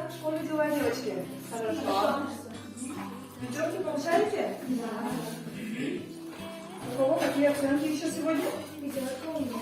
в школе дела, девочки? Хорошо. Пятерки получаете? Да. У кого какие оценки еще сегодня? Пятерка у меня.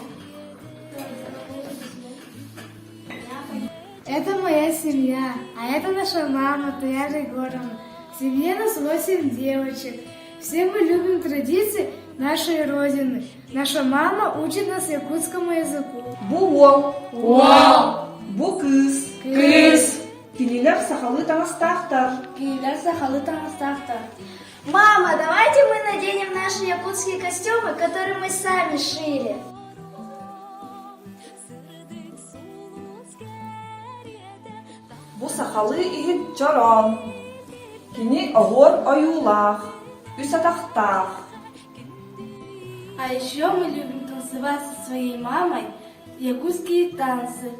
Это моя семья, а это наша мама Таяна Егоровна. В семье нас 8 девочек. Все мы любим традиции нашей Родины. Наша мама учит нас якутскому языку. Буо. Уау. Бу кыз. Кыз. Кинилер сахалы таңастақтар. Мама, давайте мы наденем наши якутские костюмы, которые мы сами шили. Бу сахалы игит жаран. Кини огор аюлах. Үсатахтах. А еще мы любим танцевать со своей мамой якутские танцы.